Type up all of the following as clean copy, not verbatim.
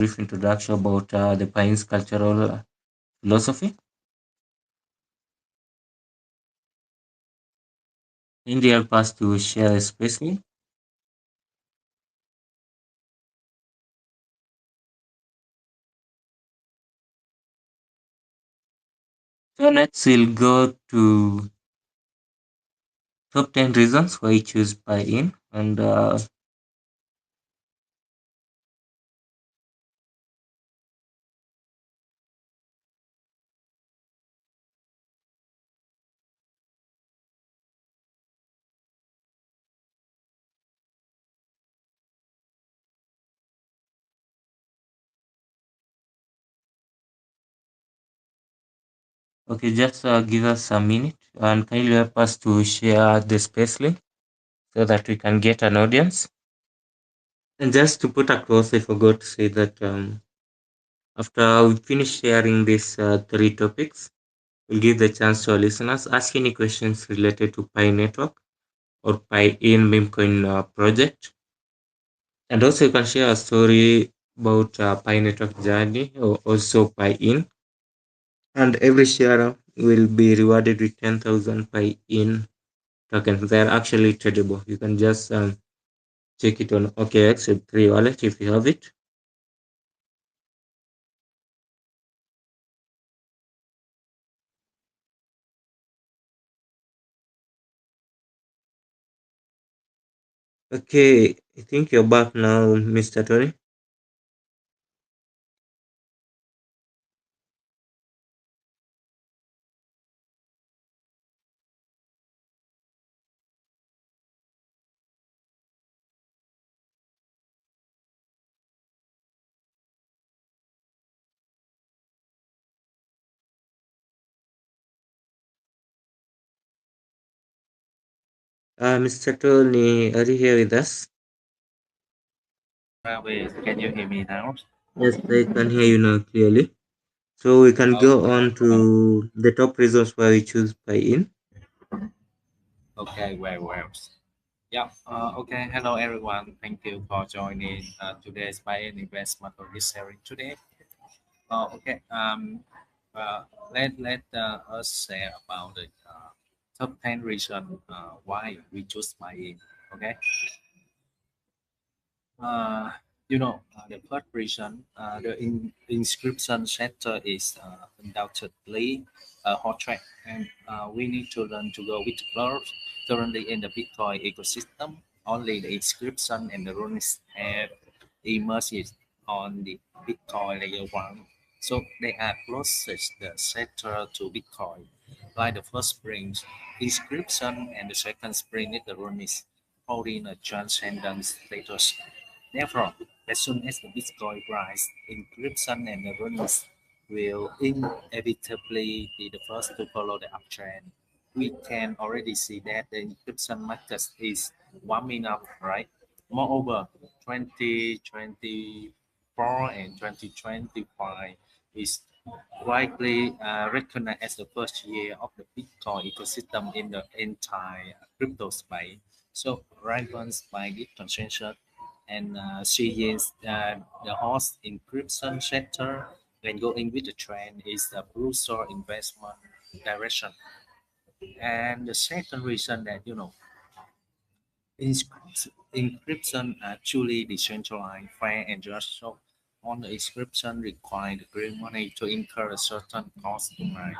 brief introduction about the Pine's cultural philosophy. India past to share especially. So next we'll go to top 10 reasons why you choose Pine. And okay, just give us a minute and kindly help us to share the space link so that we can get an audience. And just to put across, I forgot to say that after we finish sharing these three topics, we'll give the chance to our listeners ask any questions related to Pi Network or Pi in Meme project. And also, you can share a story about Pi Network journey or also Pi in. And every sharer will be rewarded with 10,000 Pi in tokens. They're actually tradable. You can just check it on OKX Web3 wallet if you have it. Okay, I think you're back now, Mr. Tony. Mr. Tony, are you here with us? Wait, can you hear me now? Yes, I can hear you now clearly. So we can go Okay, on to the top reasons why we choose buy in. okay, well. Yeah, okay, hello everyone. Thank you for joining today's buy-in investment for this sharing today. Okay, let us share about the top 10 reasons why we choose buy-in. Okay, Uh, the first reason, inscription sector is undoubtedly a hot track, and we need to learn to go with the flow. Currently, in the Bitcoin ecosystem, only the inscription and the runes have emerged on the Bitcoin layer one, so they are closest the sector to Bitcoin. Like the first spring, inscription, and the second spring is the runes, holding a transcendent status. Therefore, as soon as the Bitcoin price, encryption and the runes will inevitably be the first to follow the uptrend. We can already see that the encryption market is warming up, right? Moreover, 2024 and 2025 is widely recognized as the first year of the Bitcoin ecosystem in the entire crypto space. So, relevance by this consensus and she is the host encryption sector when going with the trend is the crucial investment direction. And the second reason that encryption are truly decentralized, fair and just. So on the encryption require the green money to incur a certain cost to mine,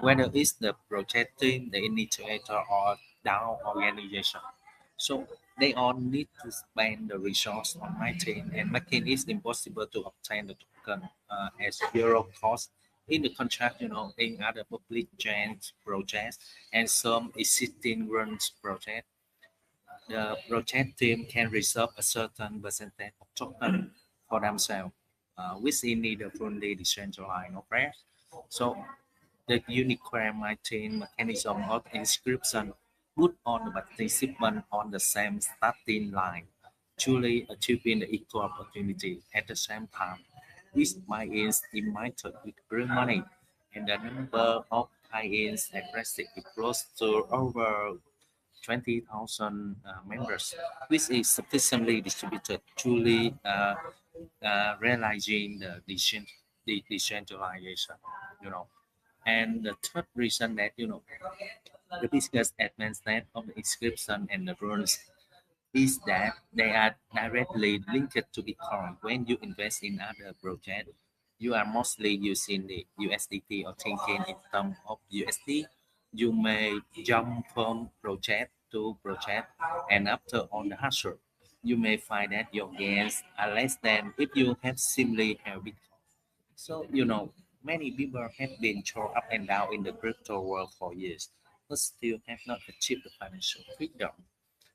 whether it's the protecting the initiator or DAO organization. So they all need to spend the resource on mining and making it impossible to obtain the token at zero cost in the contract, in other public chains projects and some existing runs projects. The project team can reserve a certain percentage of token for themselves, within the fully decentralized operation. So the unique mining mechanism of inscription put on the participant on the same starting line, truly achieving the equal opportunity at the same time. This buy-ins emitted with real money, and the number of buy-ins aggressive close to over 20,000 members, which is sufficiently distributed, truly realizing the decentralization, you know. And the third reason that, the biggest advancement of the inscription and the rules is that they are directly linked to Bitcoin. When you invest in other projects, you are mostly using the USDT or thinking in terms of USD. You may jump from project to project, and after on the hash rate, you may find that your gains are less than if you have simply held Bitcoin. So, many people have been thrown up and down in the crypto world for years, but still have not achieved the financial freedom.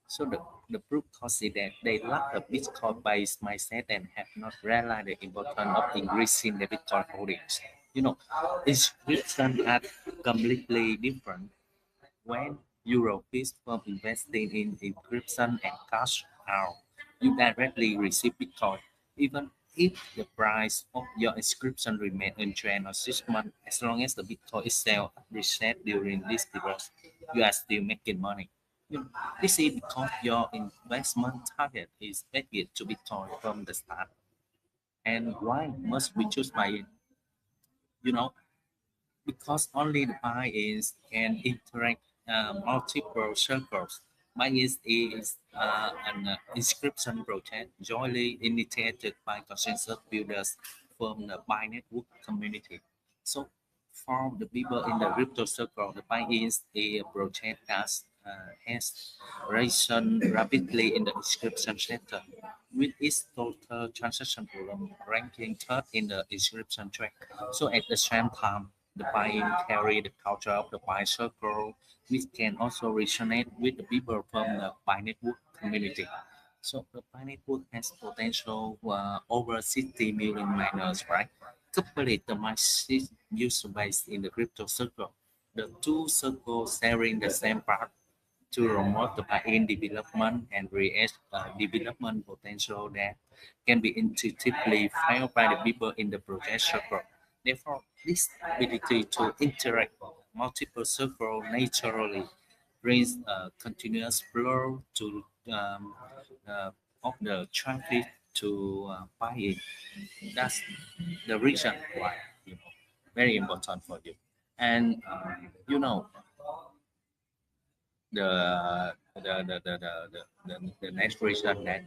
So the proof cause is that they lack a Bitcoin-based mindset and have not realized the importance of increasing the Bitcoin holdings. Inscriptions are completely different. When Europeans from investing in encryption and cash out, you directly receive Bitcoin, even if the price of your inscription remains unchanged or 6 months. As long as the Bitcoin itself reset during this period, you are still making money. This is because your investment target is pegged to Bitcoin from the start. And why must we choose buy it? You know, because only the buy-ins can interact multiple circles. Buy-ins is an inscription project jointly initiated by consensus builders from the Pi network community. So for the people in the crypto circle, the buy-ins is a project that has risen rapidly in the inscription sector, with its total transaction volume ranking third in the inscription track. So at the same time, the buying carry the culture of the buy circle, which can also resonate with the people from the buy network community. So the buy network has potential over 60 million miners, right? Coupled the massive user base in the crypto circle. The two circles sharing the same path to promote the buy-in development and create development potential that can be intuitively felt by the people in the project circle. Therefore, this ability to interact with multiple circles naturally brings a continuous flow to uh, of the traffic to buy-in. That's the reason why, very important for you. And the next reason that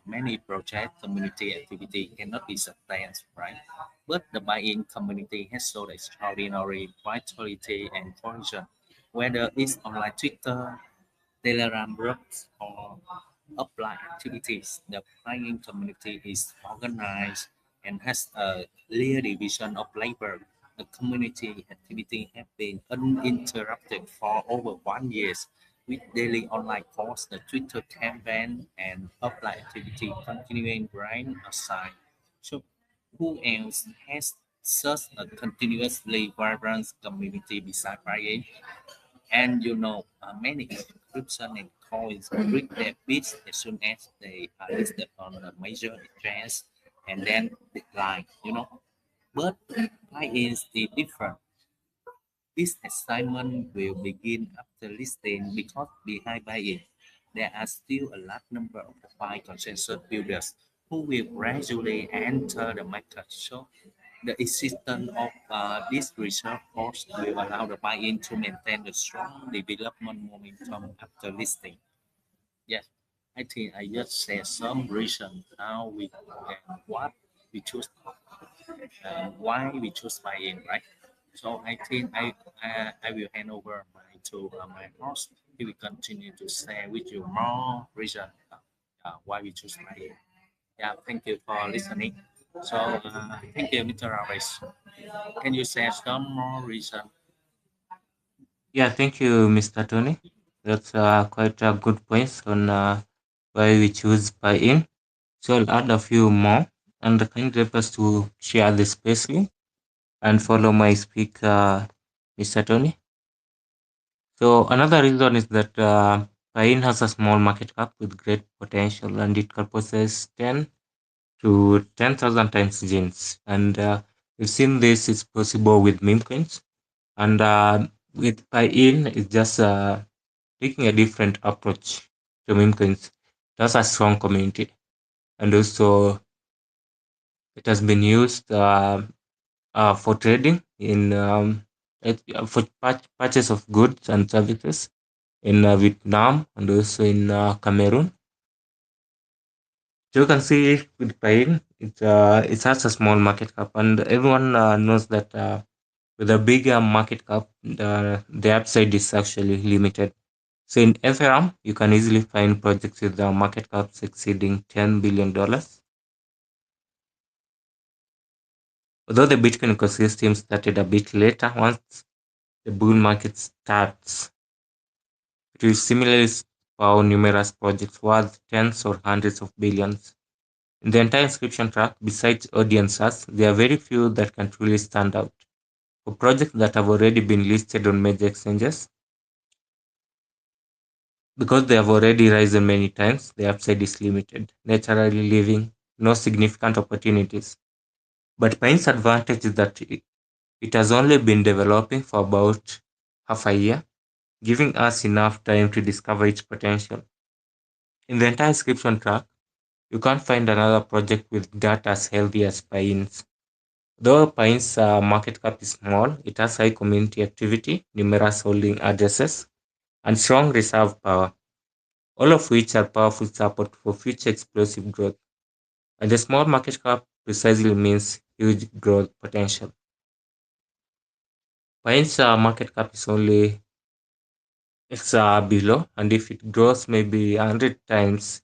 many project community activity cannot be sustained, right? But the buy-in community has shown extraordinary vitality and cohesion, whether it's online Twitter, Telegram groups, or apply activities. The planning community is organized and has a clear division of labor. The community activity have been uninterrupted for over 1 year with daily online posts, the Twitter campaign, and offline activity continuing right aside. So, who else has such a continuously vibrant community besides Friday? And many inscription and coins reach their peaks as soon as they are listed on the major exchange and then decline. But why is the different? This assignment will begin after listing because behind buy-in, there are still a large number of the buy consensus builders who will gradually enter the market. So the existence of this reserve force will allow the buy-in to maintain the strong development momentum after listing. Yes, I think I just said some reason how we and what we choose and why we choose buy-in, right? So I think I will hand over my host. He will continue to share with you more reason why we choose buy-in. Yeah, thank you for listening. So thank you, Mr. Ravis. Can you share some more reason? Yeah, thank you, Mr. Tony. That's quite a good points on why we choose buy-in. So I'll add a few more, and kind help us to share this spacely and follow my speaker, Mr. Tony. So another reason is that buy-in has a small market cap with great potential, and it can possess 10 to 10,000 times genes. And we've seen this is possible with meme coins. And with buy-in, it's just taking a different approach to meme coins. That's a strong community. And also It has been used for trading for purchase of goods and services in Vietnam and also in Cameroon. So you can see with Piin, it has a small market cap, and everyone knows that with a bigger market cap, the upside is actually limited. So in Ethereum, you can easily find projects with market caps exceeding $10 billion. Although the Bitcoin ecosystem started a bit later, once the bull market starts, it will similarly spawn numerous projects worth tens or hundreds of billions. In the entire inscription track, besides audiences, there are very few that can truly stand out. For projects that have already been listed on major exchanges, because they have already risen many times, the upside is limited, naturally leaving no significant opportunities. But Pine's advantage is that it has only been developing for about half a year, giving us enough time to discover its potential. In the entire inscription track, you can't find another project with data as healthy as Pine's. Though Pine's market cap is small, it has high community activity, numerous holding addresses, and strong reserve power, all of which are powerful support for future explosive growth. And the small market cap precisely means huge growth potential. Pine's market cap is only it's below, and if it grows maybe 100 times,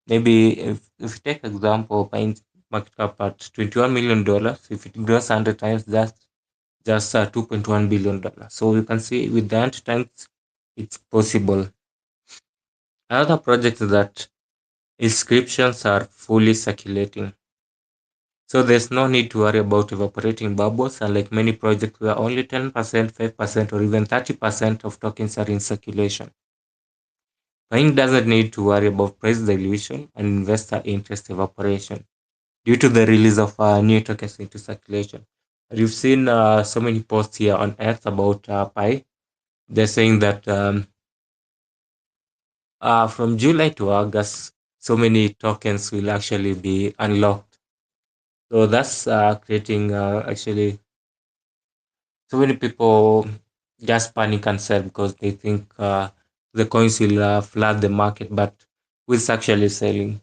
maybe if you take example, Pine's market cap at $21 million, if it grows 100 times, that's just $2.1 billion. So you can see with the 100 times, it's possible. Another project is that inscriptions are fully circulating. So there's no need to worry about evaporating bubbles, unlike many projects where only 10%, 5%, or even 30% of tokens are in circulation. Pine doesn't need to worry about price dilution and investor interest evaporation due to the release of new tokens into circulation. You've seen so many posts here on Earth about Pi. They're saying that from July to August, so many tokens will actually be unlocked. So that's creating actually so many people just panic and sell because they think the coins will flood the market, but who's actually selling?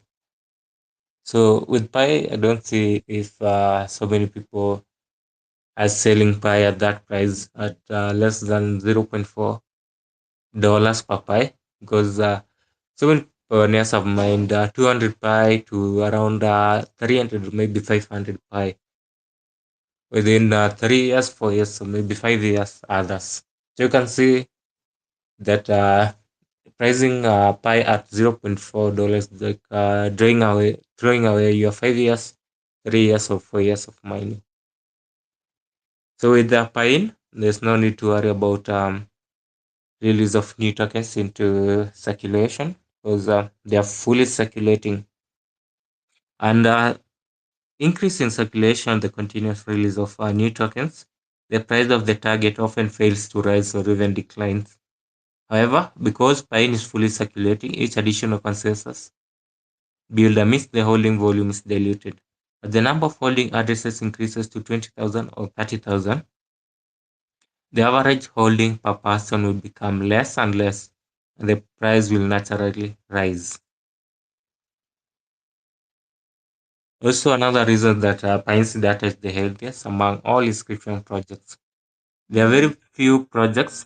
So with Pi, I don't see if so many people are selling Pi at that price at less than $0.4 per Pi because so many pioneers have mined 200 Pi to around 300, maybe 500 Pi within 3 years, 4 years, so maybe 5 years others. So you can see that pricing Pi at $0.4 like throwing away your 5 years, 3 years or 4 years of mining. So with the Pine, there's no need to worry about release of new tokens into circulation because they are fully circulating. And increase in circulation, the continuous release of new tokens, the price of the target often fails to rise or even declines. However, because Pine is fully circulating, each additional consensus build amidst the holding volume is diluted. As the number of holding addresses increases to 20,000 or 30,000, the average holding per person will become less and less, and the price will naturally rise. Also, another reason that Pine's data is the healthiest among all inscription projects. There are very few projects.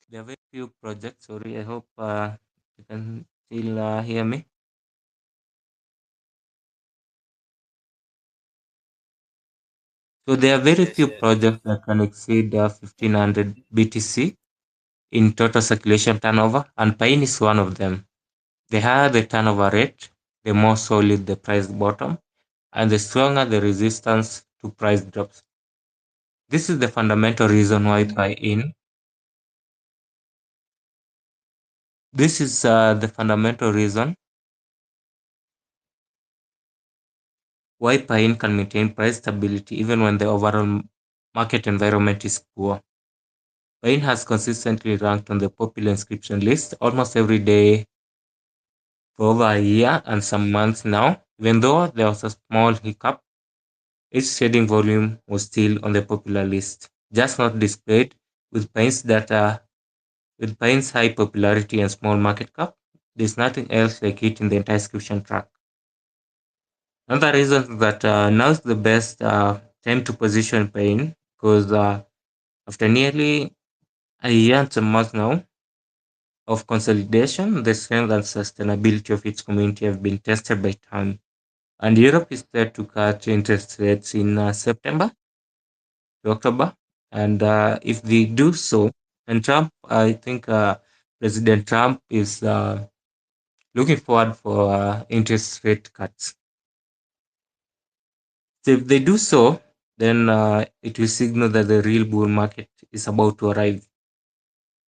There are very few projects. Sorry, I hope you can still hear me. So there are very Yes, few yes. projects that can exceed 1500 BTC in total circulation turnover, and Pine is one of them. The higher the turnover rate, the more solid the price bottom, and the stronger the resistance to price drops. This is the fundamental reason why Pine. This is the fundamental reason why Pine can maintain price stability even when the overall market environment is poor. Pine has consistently ranked on the popular inscription list almost every day for over a year and some months now. Even though there was a small hiccup, its trading volume was still on the popular list, just not displayed with Pine's data. With Pine's high popularity and small market cap, there's nothing else like it in the entire description track. Another reason that now is the best time to position Pine because after nearly a year and a month now of consolidation, the strength and sustainability of its community have been tested by time. And Europe is set to cut interest rates in September to October. And if they do so, and Trump, I think President Trump is looking forward for interest rate cuts. So if they do so, then it will signal that the real bull market is about to arrive.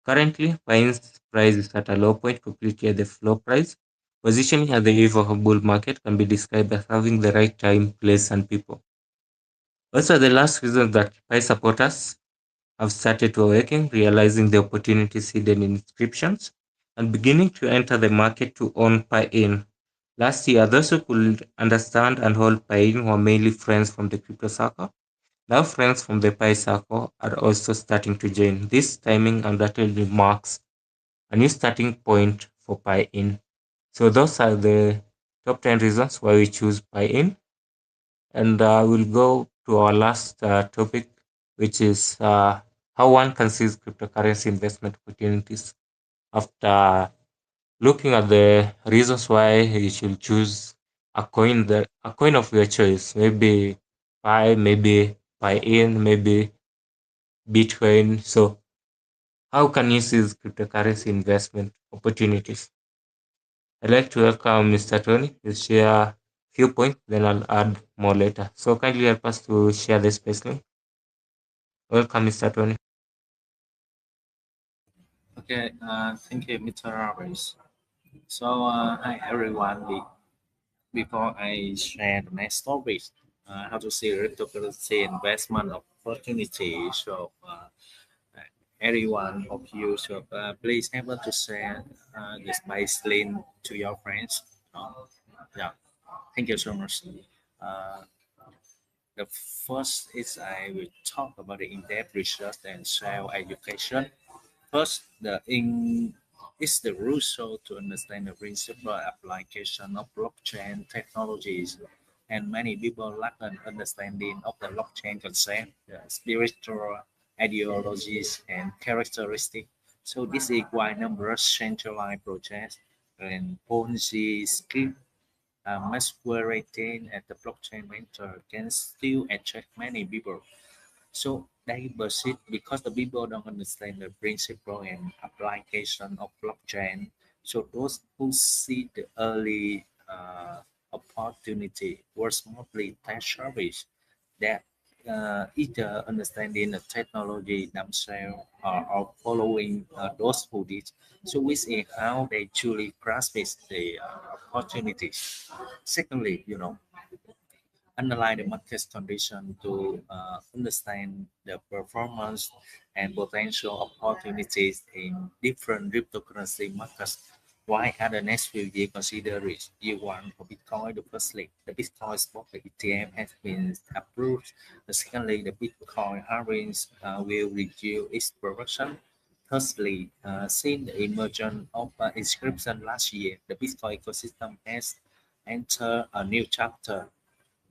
Currently, Pine's price is at a low point, completely at the floor price. Positioning at the eve of a bull market can be described as having the right time, place, and people. Also, the last reason that Pi supporters have started to awaken, realizing the opportunities hidden in inscriptions, and beginning to enter the market to own Pi in. Last year, those who could understand and hold Pi in were mainly friends from the crypto circle. Now, friends from the Pi circle are also starting to join. This timing undoubtedly marks a new starting point for Pi in. So, those are the top 10 reasons why we choose Pi in. And we'll go to our last topic, which is how one can seize cryptocurrency investment opportunities. After looking at the reasons why you should choose a coin of your choice, maybe Pi, maybe Pi in, maybe Bitcoin. So, how can you seize cryptocurrency investment opportunities? I'd like to welcome Mr. Tony. He'll share a few points, then I'll add more later. So kindly help us to share the space link. Welcome, Mr. Tony. Okay, thank you, Mr. Roberts. So, hi everyone. Before I share the next topic, how to see cryptocurrency investment opportunity. So, everyone of you should please able to share this space link to your friends. Yeah, thank you so much. Uh, the first is I will talk about the in-depth research and self education. First, the in is the crucial to understand the principal application of blockchain technologies, and many people lack an understanding of the blockchain concept, the spiritual ideologies, and characteristics. So this is why numerous centralized projects and Ponzi scheme masquerading at the blockchain venture can still attract many people. So they persist because the people don't understand the principle and application of blockchain. So those who see the early opportunity were smartly test service that either understanding the technology themselves or following those who did. So we see how they truly grasp the opportunities. Secondly, analyze the market condition to understand the performance and potential opportunities in different cryptocurrency markets. Why are the next few years considered rich? Year one for Bitcoin, the firstly, the Bitcoin spot, the ETF has been approved. The secondly, the Bitcoin halving will reduce its production. Thirdly, since the emergence of inscription last year, the Bitcoin ecosystem has entered a new chapter.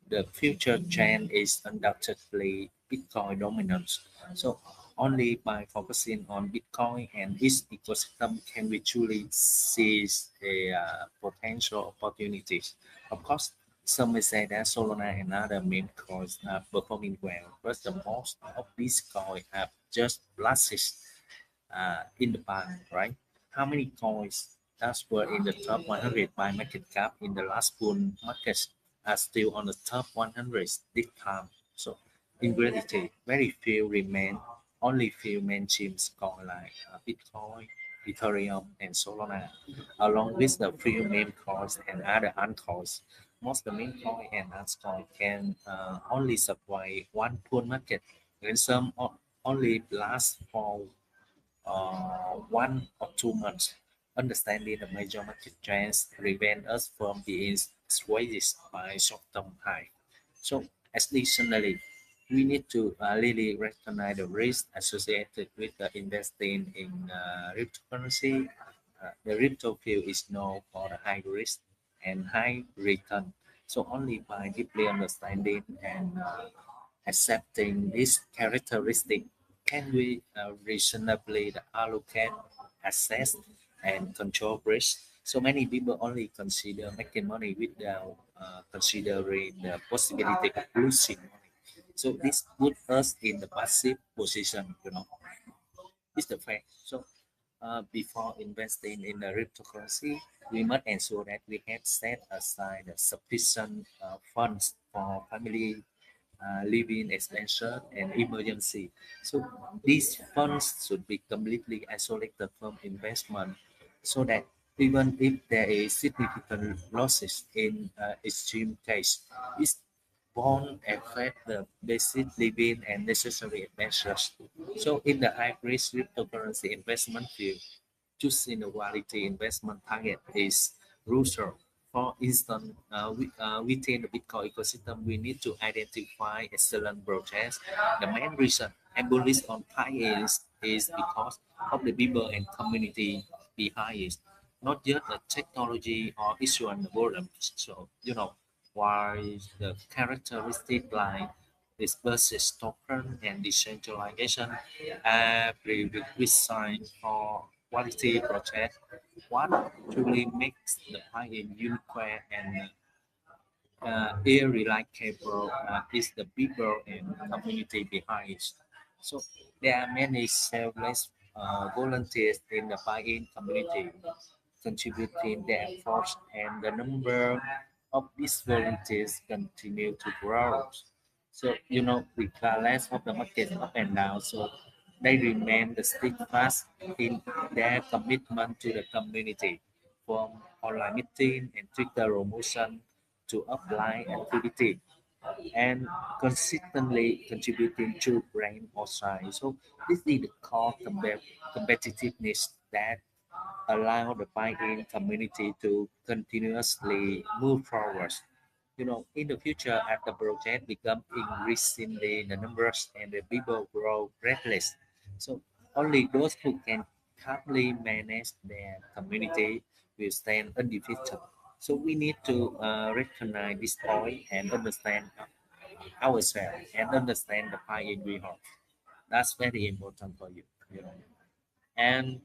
The future trend is undoubtedly Bitcoin dominance. So only by focusing on Bitcoin and its ecosystem can we truly seize the potential opportunities. Of course, some may say that Solana and other meme coins are performing well, but the most of these coins have just flashes in the past, right? How many coins that were in the top 100 by market cap in the last bull market are still on the top 100 this time? So, in reality, very few remain. Only few mainstream coins like Bitcoin, Ethereum, and Solana, along with the few meme coins and other altcoins. Most of the meme coin and altcoin can only survive one pool market, and some only last for 1 or 2 months. Understanding the major market trends prevent us from being swayed by short-term high. So additionally, we need to really recognize the risk associated with investing in cryptocurrency. The crypto field is known for the high risk and high return. So only by deeply understanding and accepting this characteristic can we reasonably allocate, assess, and control risk. So many people only consider making money without considering the possibility of losing money. So this puts us in the passive position, it's the fact. So before investing in the cryptocurrency, we must ensure that we have set aside sufficient funds for family living expenses and emergency. So these funds should be completely isolated from investment so that even if there is significant losses in extreme case, it won't affect the basic living and necessary measures. So in the high risk cryptocurrency investment field, choosing a quality investment target is crucial. For instance, within the Bitcoin ecosystem, we need to identify excellent projects. The main reason I'm bullish on Pi is because of the people and community behind it, not just the technology or issue and the volume. So, while the characteristic like disperses token and decentralization are prerequisite for quality project. What truly makes the plugin unique and irreliable is the people and community behind it. So there are many selfless volunteers in the buy-in community contributing their efforts, and the number of these volunteers continue to grow. So regardless of the market up and down, so they remain the steadfast in their commitment to the community, from online meeting and Twitter promotion to offline activity, and consistently contributing to brand or size. So this is the core competitiveness that allow the buy-in community to continuously move forward. In the future, as the project become increasingly the numbers and the people grow restless, so only those who can calmly manage their community will stand undefeated. So we need to recognize this point and understand ourselves and understand the buy-in we have. That's very important for you. And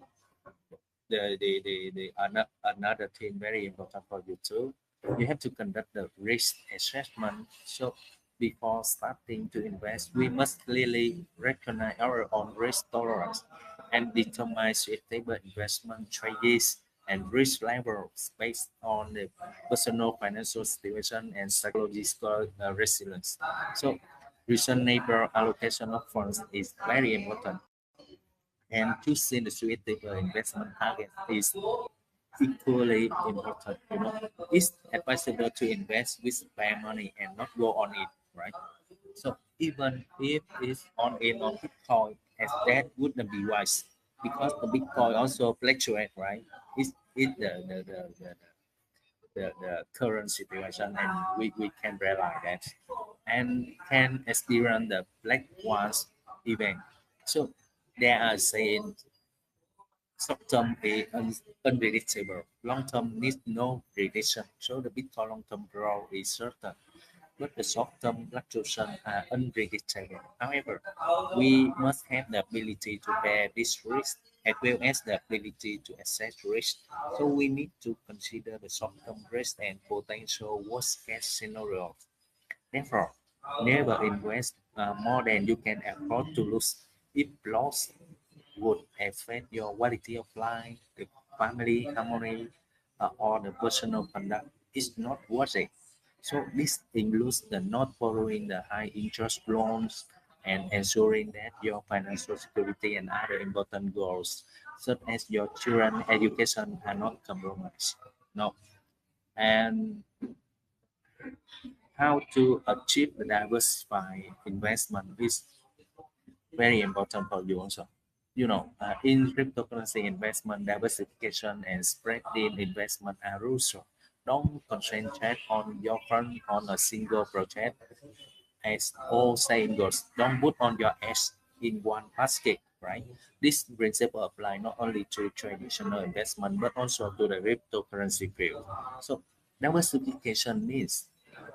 another thing very important for you too, you have to conduct the risk assessment. So before starting to invest, we must clearly recognize our own risk tolerance and determine suitable investment strategies and risk levels based on the personal financial situation and psychological resilience. So reasonable allocation of funds is very important, and choosing the suitable investment target is equally important. It's advisable to invest with spare money and not go on it, right? So even if it's on in on Bitcoin, as that wouldn't be wise because the Bitcoin also fluctuate, right? It's the current situation, and we can realize that and can experience the black swans event. So there are saying short-term is unpredictable. Long-term needs no prediction. So the Bitcoin long-term growth is certain, but the short-term fluctuations are unpredictable. However, we must have the ability to bear this risk as well as the ability to assess risk. So we need to consider the short-term risk and potential worst-case scenarios. Therefore, never invest more than you can afford to lose. If loss would affect your quality of life, the family harmony, or the personal conduct, it's not worth it. So this includes the not borrowing the high interest loans and ensuring that your financial security and other important goals, such as your children education, are not compromised. No. And how to achieve the diversified investment is very important for you also. In cryptocurrency investment, diversification and spreading investment are crucial. Don't concentrate on your fund on a single project. As all saying goes, don't put on your eggs in one basket, right? This principle apply not only to traditional investment but also to the cryptocurrency field. So diversification means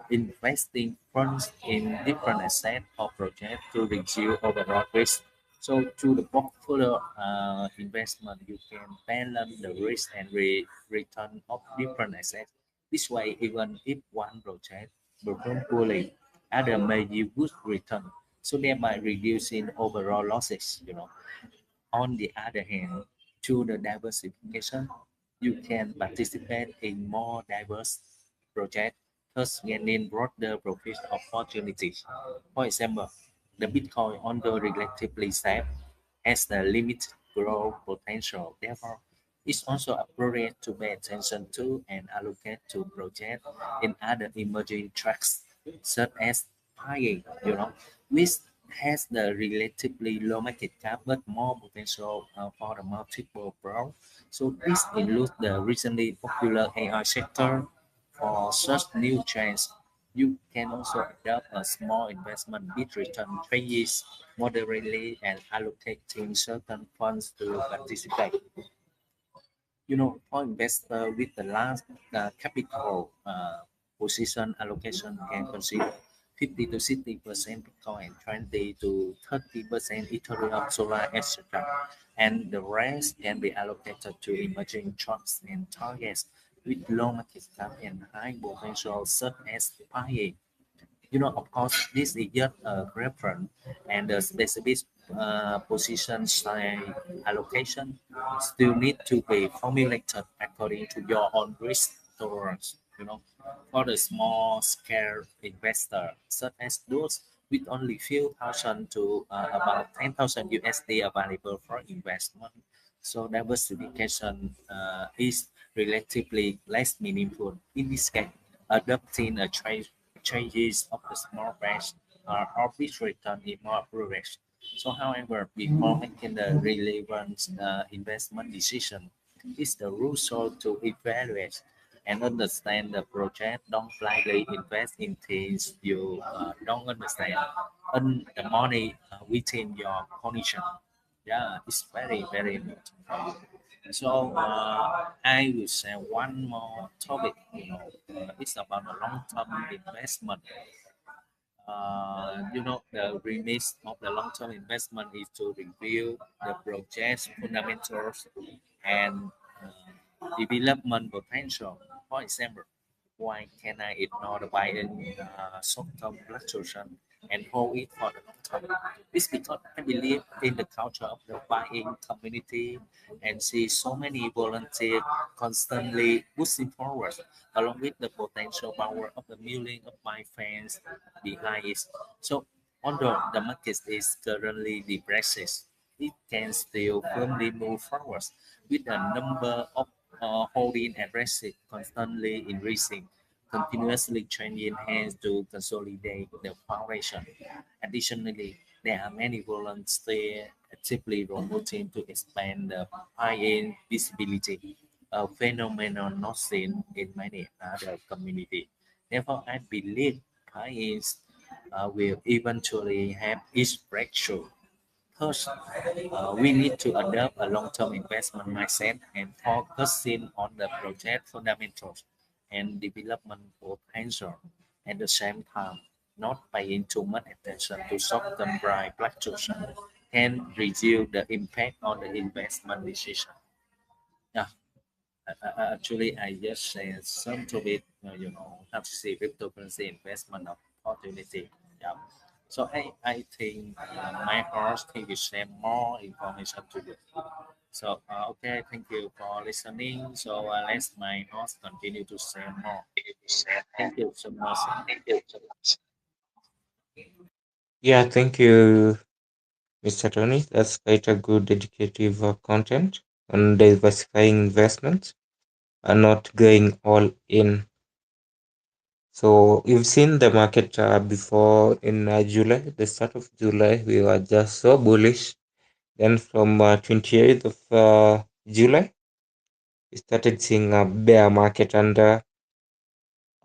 investing funds in different assets or projects to reduce overall risk. So through the portfolio investment, you can balance the risk and return of different assets. This way, even if one project performs poorly, other may yield good return. So thereby reducing overall losses. On the other hand, through the diversification, you can participate in more diverse projects, thus gaining broader profit opportunities. For example, the Bitcoin, although relatively safe, has the limited growth potential. Therefore, it's also appropriate to pay attention to and allocate to projects in other emerging tracks, such as Pi, which has the relatively low market cap but more potential for the multiple growth. So this includes the recently popular AI sector. For such new trends, you can also adopt a small investment with return strategies moderately and allocating certain funds to participate. For investor with the large capital position allocation can consider 50 to 60% Bitcoin, 20 to 30% Ethereum, Solar, etc. And the rest can be allocated to emerging stocks and targets with low market cap and high potential, such as Pi. Of course, this is just a reference, and the specific position size allocation still need to be formulated according to your own risk tolerance. For the small scale investor, such as those with only few thousand to about 10,000 USD available for investment. So diversification is relatively less meaningful. In this case, adopting a trade changes of the small batch are arbitrary in more progress. So, however, before making the relevant investment decision, it's the crucial to evaluate and understand the project. Don't blindly invest in things you don't understand. Earn the money within your condition. Yeah, it's very, very important. So I will say one more topic. It's about the long-term investment. The remit of the long-term investment is to review the project's fundamentals and development potential. For example, why can I ignore the buy-in short-term fluctuation and hold it for the long term? It's because I believe in the culture of the buying community and see so many volunteers constantly pushing forward, along with the potential power of the million of my fans behind it. So, although the market is currently depressed, it can still firmly move forward with a number of holding aggressive, constantly increasing, continuously changing hands to consolidate the foundation. Additionally, there are many volunteers actively promoting to expand the high-end visibility, a phenomenon not seen in many other communities. Therefore, I believe high-end will eventually have its breakthrough. Thus, we need to adopt a long-term investment mindset and focusing on the project fundamentals and development potential at the same time. Not paying too much attention to short-term price fluctuation can reduce the impact on the investment decision. Yeah, actually, I just said some to it, how to see cryptocurrency investment opportunity. Yeah. So I think my host he will share more information to you. So okay, thank you for listening. So let my host continue to share more. Thank you so much. Yeah, thank you, Mr. Tony. That's quite a good educative content on diversifying investments and not going all in. So you've seen the market before in July, the start of July, we were just so bullish. Then from 28th of July, we started seeing a bear market, and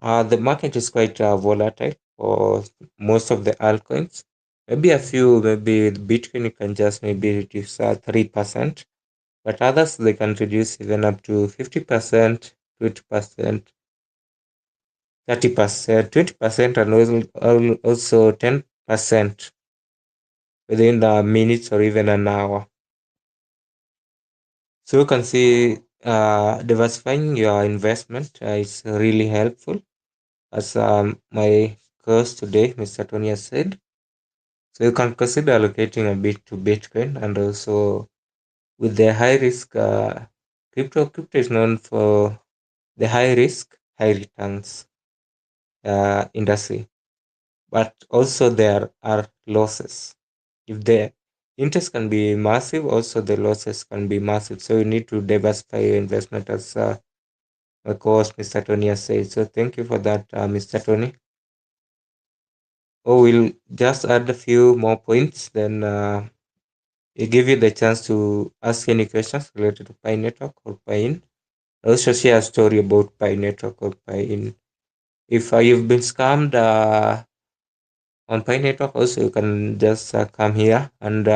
The market is quite volatile for most of the altcoins. Maybe a few, maybe Bitcoin you can just maybe reduce 3%, but others they can reduce even up to 50%, 20%, 30%, 20%, and also 10% within minutes or even an hour. So you can see diversifying your investment is really helpful, as my course today, Mr. Tony has said. So you can consider allocating a bit to Bitcoin, and also with the high risk crypto. Crypto is known for the high risk, high returns industry, but also there are losses. If the interest can be massive, also the losses can be massive. So you need to diversify your investment, as my co-host Mr. Tony has said. So thank you for that, Mr. Tony. Oh, we'll just add a few more points, then it give you the chance to ask any questions related to Pi Network or Piin. Also share a story about Pi Network or Piin. If you've been scammed on Pi Network, also you can just come here and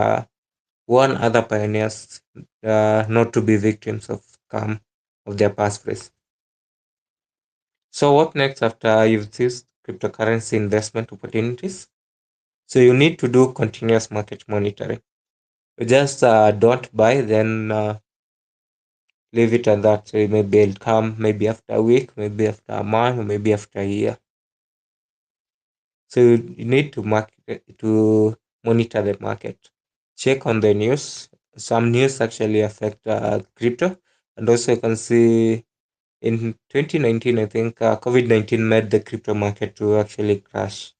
warn other pioneers not to be victims of scam of their passphrase. So what next after you've seized cryptocurrency investment opportunities? So you need to do continuous market monitoring. You just don't buy, then leave it at that. So maybe it'll come maybe after a week, maybe after a month, or maybe after a year. So you need to monitor the market. Check on the news. Some news actually affect crypto, and also you can see in 2019, I think COVID-19 made the crypto market to actually crash.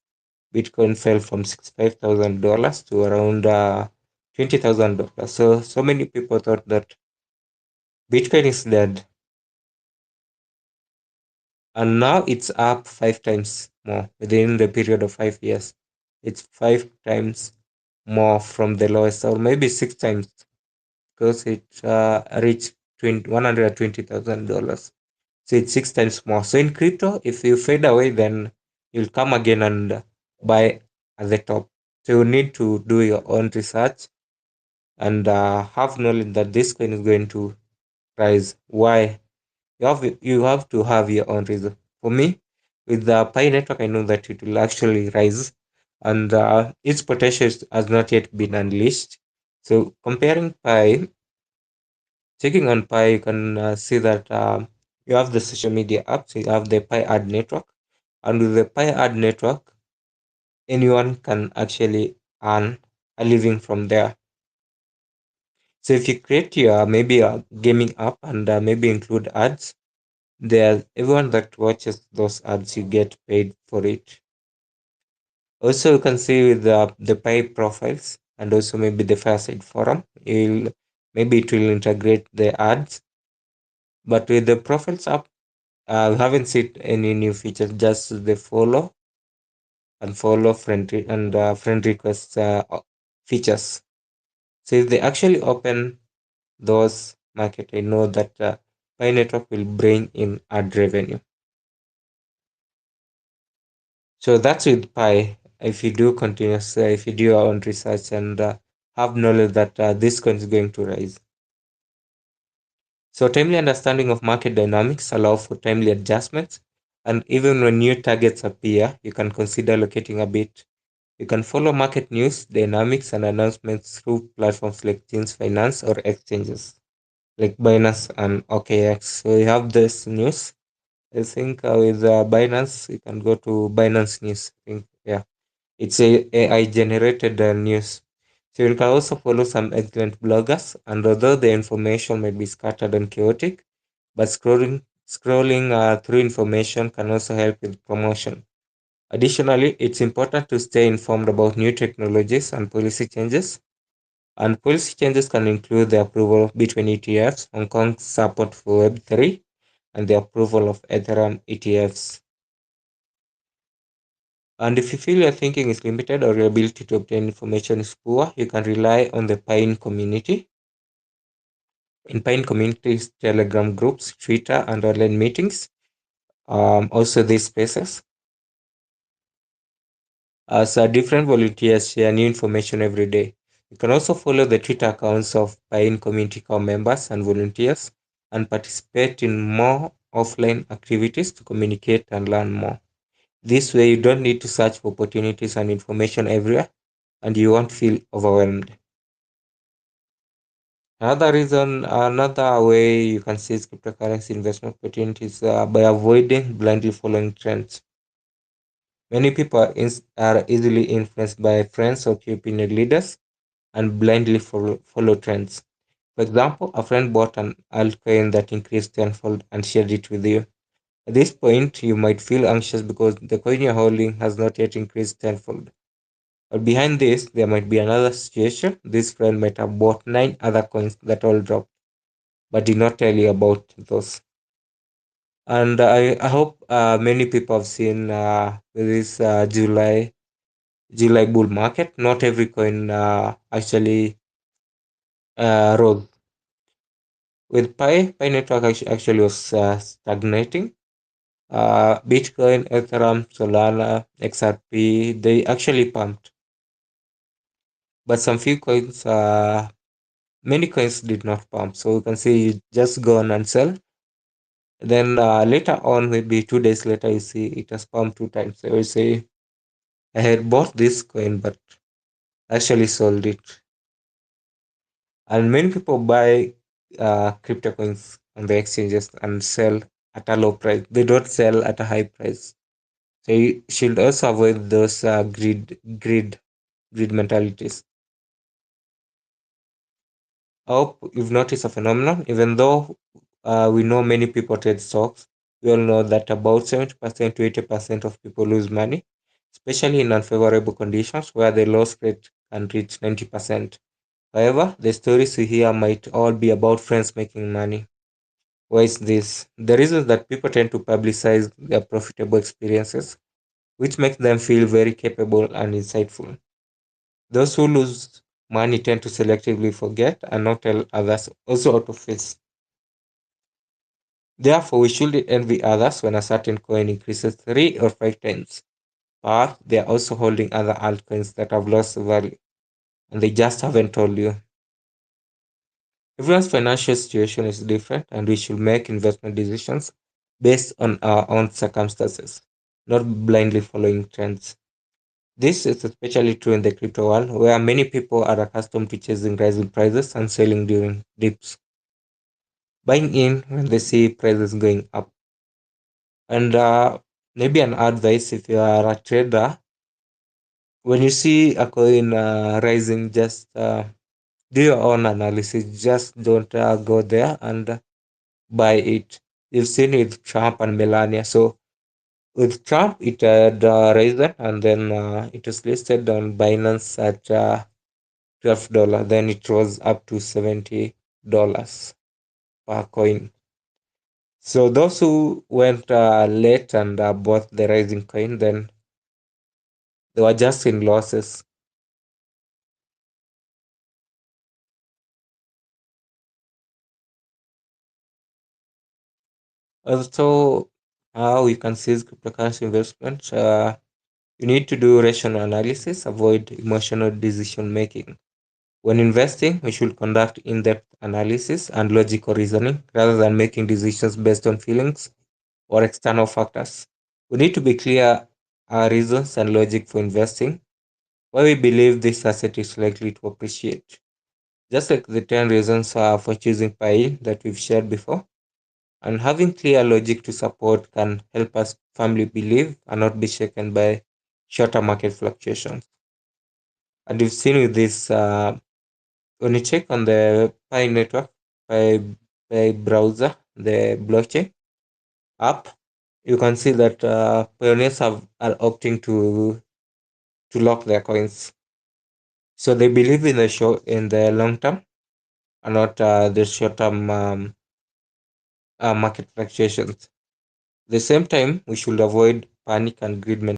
Bitcoin fell from $65,000 to around $20,000. So many people thought that Bitcoin is dead, and now it's up 5 times more within the period of 5 years. It's 5 times more from the lowest, or maybe 6 times, because it reached $120,000. So it's 6 times more. So in crypto, if you fade away, then you'll come again and buy at the top. So you need to do your own research and have knowledge that this coin is going to rise. Why? You have to have your own reason. For me, with the Pi network, I know that it will actually rise, and its potential has not yet been unleashed. So comparing Pi, checking on Pi, you can see that you have the social media apps, you have the Pi ad network, and with the Pi ad network, anyone can actually earn a living from there. So if you create your maybe a gaming app and maybe include ads, there everyone that watches those ads you get paid for it. Also, you can see with the Pi profiles and also maybe the Fireside forum, maybe it will integrate the ads. But with the profiles app, we haven't seen any new features, just the follow and follow friend request features. So if they actually open those market, I know that Pi Network will bring in ad revenue. So that's with Pi. If you do continuous, if you do your own research and have knowledge that this coin is going to rise. So timely understanding of market dynamics allow for timely adjustments. And even when new targets appear, you can consider locating a bit. You can follow market news, dynamics, and announcements through platforms like Teams Finance or exchanges like Binance and OKX. So you have this news. I think with Binance, you can go to Binance News. I think, yeah, it's a AI generated news. So you can also follow some excellent bloggers, and although the information may be scattered and chaotic, but scrolling through information can also help with promotion. Additionally, it's important to stay informed about new technologies and policy changes. And policy changes can include the approval of Bitcoin ETFs, Hong Kong's support for Web3, and the approval of Ethereum ETFs. And if you feel your thinking is limited or your ability to obtain information is poor, you can rely on the Pine community. In Pine communities, Telegram groups, Twitter, and online meetings, also these spaces. As different volunteers share new information every day. You can also follow the Twitter accounts of Piin community core members and volunteers and participate in more offline activities to communicate and learn more. This way, you don't need to search for opportunities and information everywhere, and you won't feel overwhelmed. Another way you can seize cryptocurrency investment opportunities by avoiding blindly following trends. Many people are easily influenced by friends or key opinion leaders and blindly follow trends. For example, a friend bought an altcoin that increased tenfold and shared it with you. At this point, you might feel anxious because the coin you're holding has not yet increased tenfold. But behind this, there might be another situation. This friend might have bought 9 other coins that all dropped, but did not tell you about those. And I hope many people have seen this July bull market. Not every coin actually rose. With Pi network actually was stagnating. Bitcoin, Ethereum, Solana, XRP, they actually pumped. But some few coins, many coins did not pump. So you can see you just go on and sell. Then later on, maybe 2 days later, you see it has pumped 2 times. So you say, I had bought this coin, but actually sold it. And many people buy crypto coins on the exchanges and sell at a low price. They don't sell at a high price. So you should also avoid those greed mentalities. I hope you've noticed a phenomenon. Even though we know many people trade stocks, we all know that about 70% to 80% of people lose money, especially in unfavorable conditions where the loss rate can reach 90%. However, the stories we hear might all be about friends making money. Why is this? The reason is that people tend to publicize their profitable experiences, which makes them feel very capable and insightful. Those who lose money tend to selectively forget and not tell others, also out of face. Therefore, we shouldn't envy others when a certain coin increases 3 or 5 times. But they are also holding other altcoins that have lost value, and they just haven't told you. Everyone's financial situation is different, and we should make investment decisions based on our own circumstances, not blindly following trends. This is especially true in the crypto world, where many people are accustomed to chasing rising prices and selling during dips, buying in when they see prices going up. And maybe an advice if you are a trader, when you see a coin rising, just do your own analysis. Just don't go there and buy it. You've seen it with Trump and Melania. So with Trump, it had risen and then it was listed on Binance at $12. Then it rose up to $70 per coin. So those who went late and bought the rising coin, then they were just in losses. Also, how you can seize cryptocurrency investment, you need to do rational analysis, avoid emotional decision making. When investing, we should conduct in depth analysis and logical reasoning rather than making decisions based on feelings or external factors. We need to be clear our reasons and logic for investing, why we believe this asset is likely to appreciate. Just like the 10 reasons for choosing Pi that we've shared before, and having clear logic to support can help us firmly believe and not be shaken by shorter market fluctuations. And you've seen with this, when you check on the Pi network, Pi browser, the blockchain app, you can see that pioneers are opting to lock their coins. So they believe in the long term and not the short term market fluctuations. At the same time, we should avoid panic and greed